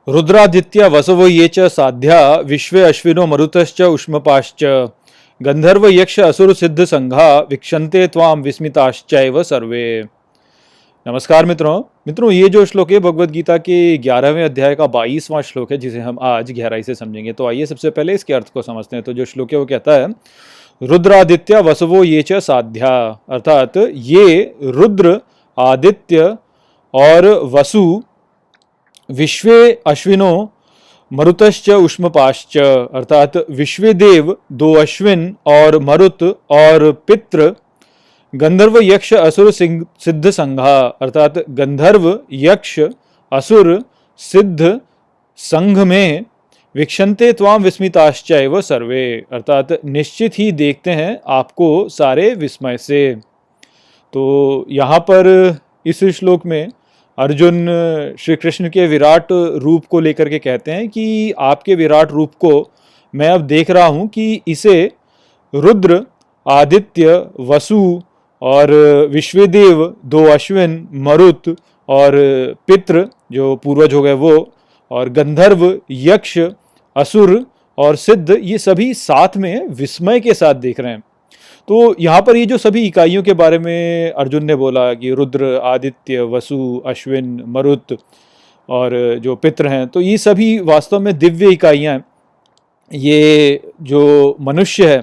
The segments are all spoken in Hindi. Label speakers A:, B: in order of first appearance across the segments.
A: रुद्रादित्य वसवो ये च साध्या विश्वे अश्विनो मरुतश्च उष्मपाश्च गंधर्व यक्ष असुर सिद्ध संघा वीक्षन्ते त्वाम विस्मिताश्चैव सर्वे। नमस्कार मित्रों, ये जो श्लोक है भगवद गीता के 11वें अध्याय का 22वां श्लोक है, जिसे हम आज गहराई से समझेंगे। तो आइए सबसे पहले इसके अर्थ को समझते हैं। तो जो श्लोक है वो कहता है, रुद्रादित्य वसवो ये च साध्या, अर्थात ये रुद्र, आदित्य और वसु, विश्वे अश्विनो मरुतश्च उष्मपाश्च, अर्थात विश्वदेव, दो अश्विन और मरुत और पितृ, गंधर्व यक्ष असुर सिद्ध संघा, अर्थात गंधर्व यक्ष असुर सिद्ध संघ में, वीक्षन्ते त्वाम विस्मिताश्चैव सर्वे, अर्थात निश्चित ही देखते हैं आपको सारे विस्मय से। तो यहाँ पर इस श्लोक में अर्जुन श्री कृष्ण के विराट रूप को लेकर के कहते हैं कि आपके विराट रूप को मैं अब देख रहा हूँ कि इसे रुद्र, आदित्य, वसु और विश्वदेव, दो अश्विन, मरुत और पितृ जो पूर्वज हो गए वो, और गंधर्व, यक्ष, असुर और सिद्ध, ये सभी साथ में विस्मय के साथ देख रहे हैं। तो यहाँ पर ये जो सभी इकाइयों के बारे में अर्जुन ने बोला कि रुद्र, आदित्य, वसु, अश्विन, मरुत और जो पितृ हैं, तो ये सभी वास्तव में दिव्य इकाइयाँ हैं। ये जो मनुष्य है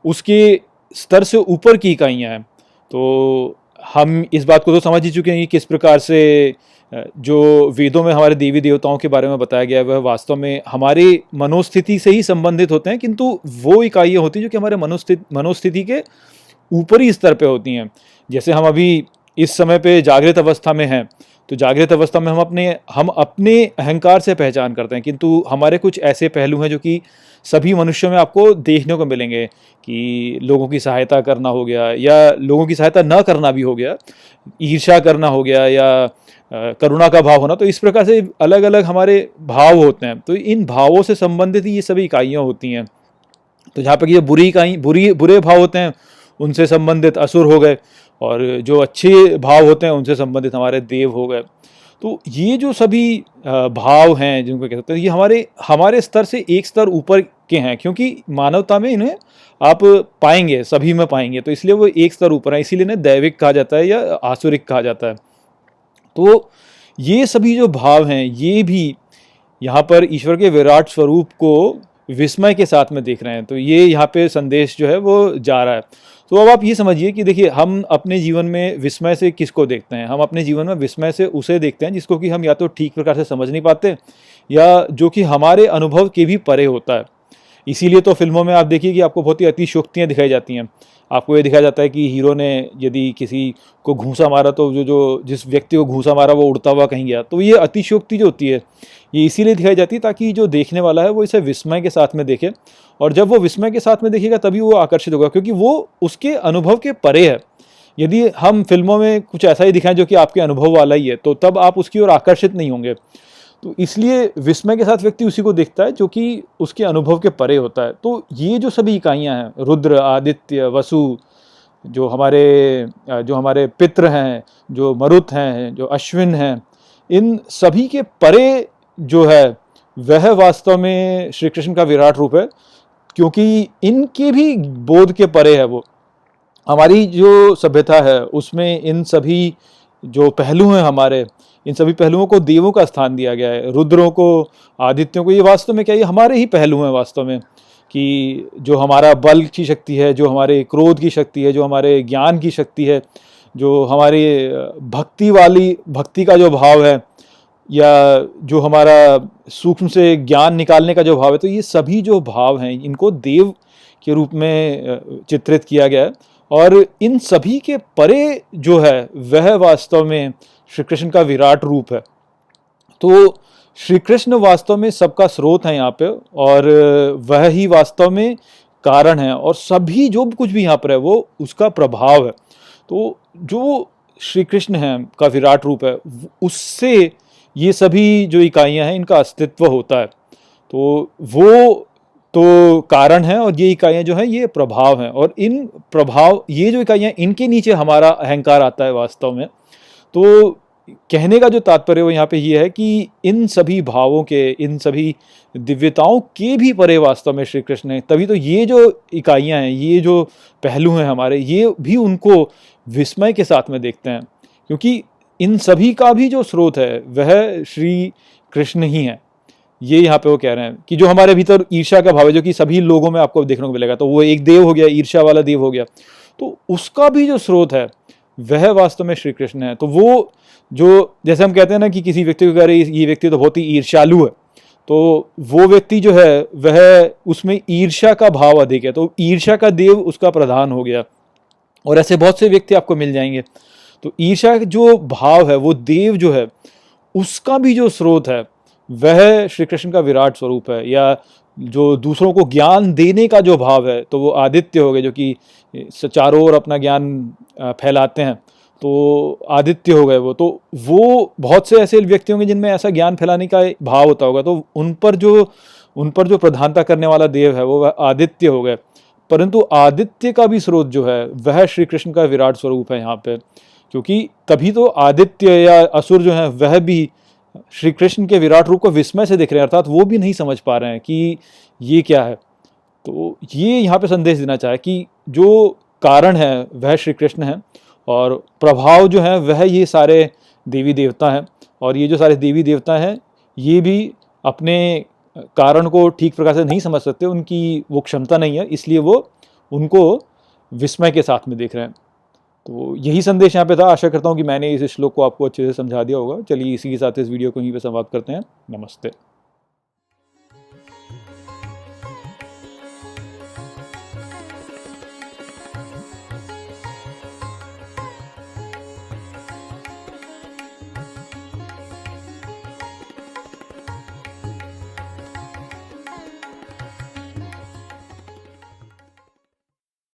A: उसके स्तर से ऊपर की इकाइयाँ हैं। तो हम इस बात को तो समझ ही चुके हैं कि किस प्रकार से जो वेदों में हमारे देवी देवताओं के बारे में बताया गया है वह वास्तव में हमारी मनोस्थिति से ही संबंधित होते हैं, किंतु वो इकाइयाँ होती हैं जो कि हमारे मनोस्थिति के ऊपरी स्तर पे होती हैं। जैसे हम अभी इस समय पे जागृत अवस्था में हैं, तो जागृत अवस्था में हम अपने अहंकार से पहचान करते हैं, किंतु हमारे कुछ ऐसे पहलू हैं जो कि सभी मनुष्यों में आपको देखने को मिलेंगे कि लोगों की सहायता करना हो गया, या लोगों की सहायता न करना भी हो गया, ईर्ष्या करना हो गया, या करुणा का भाव होना। तो इस प्रकार से अलग अलग हमारे भाव होते हैं। तो इन भावों से संबंधित ये सभी इकाइयाँ होती हैं। तो जहाँ पर ये बुरे भाव होते हैं उनसे संबंधित असुर हो गए, और जो अच्छे भाव होते हैं उनसे संबंधित हमारे देव हो गए। तो ये जो सभी भाव हैं जिनको कहते हैं, ये हमारे स्तर से एक स्तर ऊपर के हैं, क्योंकि मानवता में इन्हें आप पाएंगे, सभी में पाएंगे। तो इसलिए वो एक स्तर ऊपर है, इसीलिए इन्हें दैविक कहा जाता है या आसुरिक कहा जाता है। तो ये सभी जो भाव हैं ये भी यहाँ पर ईश्वर के विराट स्वरूप को विस्मय के साथ में देख रहे हैं। तो ये यहाँ पे संदेश जो है वो जा रहा है। तो अब आप ये समझिए कि देखिए, हम अपने जीवन में विस्मय से किसको देखते हैं? हम अपने जीवन में विस्मय से उसे देखते हैं जिसको कि हम या तो ठीक प्रकार से समझ नहीं पाते, या जो कि हमारे अनुभव के भी परे होता है। इसीलिए तो फिल्मों में आप देखिए कि आपको बहुत ही अतिशयोक्तियाँ दिखाई जाती हैं। आपको ये दिखाया जाता है कि हीरो ने यदि किसी को घूंसा मारा तो जिस व्यक्ति को घूंसा मारा वो उड़ता हुआ कहीं गया। तो ये अतिशयोक्ति जो होती है ये इसीलिए दिखाई जाती है ताकि जो देखने वाला है वो इसे विस्मय के साथ में देखे, और जब वो विस्मय के साथ में देखेगा तभी वो आकर्षित होगा, क्योंकि वो उसके अनुभव के परे है। यदि हम फिल्मों में कुछ ऐसा ही दिखाएं जो कि आपके अनुभव वाला ही है, तो तब आप उसकी ओर आकर्षित नहीं होंगे। तो इसलिए विस्मय के साथ व्यक्ति उसी को देखता है जो कि उसके अनुभव के परे होता है। तो ये जो सभी इकाइयाँ हैं, रुद्र, आदित्य, वसु, जो हमारे पितृ हैं, जो मरुत हैं, जो अश्विन हैं, इन सभी के परे जो है वह वास्तव में श्री कृष्ण का विराट रूप है, क्योंकि इनके भी बोध के परे है वो। हमारी जो सभ्यता है उसमें इन सभी जो पहलू हैं हमारे, इन सभी पहलुओं को देवों का स्थान दिया गया है। रुद्रों को, आदित्यों को, ये वास्तव में क्या, ये हमारे ही पहलू हैं वास्तव में, कि जो हमारा बल की शक्ति है, जो हमारे क्रोध की शक्ति है, जो हमारे ज्ञान की शक्ति है, जो हमारी भक्ति का जो भाव है, या जो हमारा सूक्ष्म से ज्ञान निकालने का जो भाव है, तो ये सभी जो भाव हैं इनको देव के रूप में चित्रित किया गया है। और इन सभी के परे जो है वह वास्तव में श्री कृष्ण का विराट रूप है। तो श्री कृष्ण वास्तव में सबका स्रोत है यहाँ पे, और वह ही वास्तव में कारण है, और सभी जो कुछ भी यहाँ पर है वो उसका प्रभाव है। तो जो श्री कृष्ण है का विराट रूप है, उससे ये सभी जो इकाइयाँ हैं इनका अस्तित्व होता है। तो वो तो कारण है, और ये इकाइयाँ जो हैं ये प्रभाव हैं, और ये जो इकाइयाँ, इनके नीचे हमारा अहंकार आता है वास्तव में। तो कहने का जो तात्पर्य वो यहाँ पे ये है कि इन सभी भावों के, इन सभी दिव्यताओं के भी परे वास्तव में श्री कृष्ण है। तभी तो ये जो इकाइयाँ हैं, ये जो पहलू हैं हमारे, ये भी उनको विस्मय के साथ में देखते हैं, क्योंकि इन सभी का भी जो स्रोत है वह श्री कृष्ण ही है। ये यहाँ पे वो कह रहे हैं कि जो हमारे भीतर ईर्ष्या का भाव है, जो कि सभी लोगों में आपको देखने को मिलेगा, तो वो एक देव हो गया, ईर्ष्या वाला देव हो गया, तो उसका भी जो स्रोत है वह वास्तव में श्री कृष्ण है। तो वो जो, जैसे हम कहते हैं ना कि किसी व्यक्ति को कह रहे ये व्यक्ति तो बहुत ही ईर्ष्यालु है, तो वो व्यक्ति जो है वह, उसमें ईर्ष्या का भाव अधिक है, तो ईर्ष्या का देव उसका प्रधान हो गया। और ऐसे बहुत से व्यक्ति आपको मिल जाएंगे। तो ईर्ष्या जो भाव है, वो देव जो है, उसका भी जो स्रोत है वह श्री कृष्ण का विराट स्वरूप है। या जो दूसरों को ज्ञान देने का जो भाव है, तो वो आदित्य हो गए, जो कि चारों ओर अपना ज्ञान फैलाते हैं, तो आदित्य हो गए वो। तो वो बहुत से ऐसे व्यक्ति होंगे जिनमें ऐसा ज्ञान फैलाने का भाव होता होगा, तो उन पर जो प्रधानता करने वाला देव है वो आदित्य हो गए। परंतु आदित्य का भी स्रोत जो है वह श्री कृष्ण का विराट स्वरूप है यहाँ पे, क्योंकि तभी तो आदित्य या असुर जो है वह भी श्री कृष्ण के विराट रूप को विस्मय से देख रहे हैं, अर्थात वो भी नहीं समझ पा रहे हैं कि ये क्या है। तो ये यहाँ पे संदेश देना चाहे कि जो कारण है वह श्री कृष्ण है, और प्रभाव जो है वह ये सारे देवी देवता हैं। और ये जो सारे देवी देवता हैं, ये भी अपने कारण को ठीक प्रकार से नहीं समझ सकते, उनकी वो क्षमता नहीं है, इसलिए वो उनको विस्मय के साथ में देख रहे हैं। तो यही संदेश यहाँ पे था। आशा करता हूँ कि मैंने इस श्लोक को आपको अच्छे से समझा दिया होगा। चलिए इसी के साथ इस वीडियो को यहीं पे समाप्त करते हैं। नमस्ते।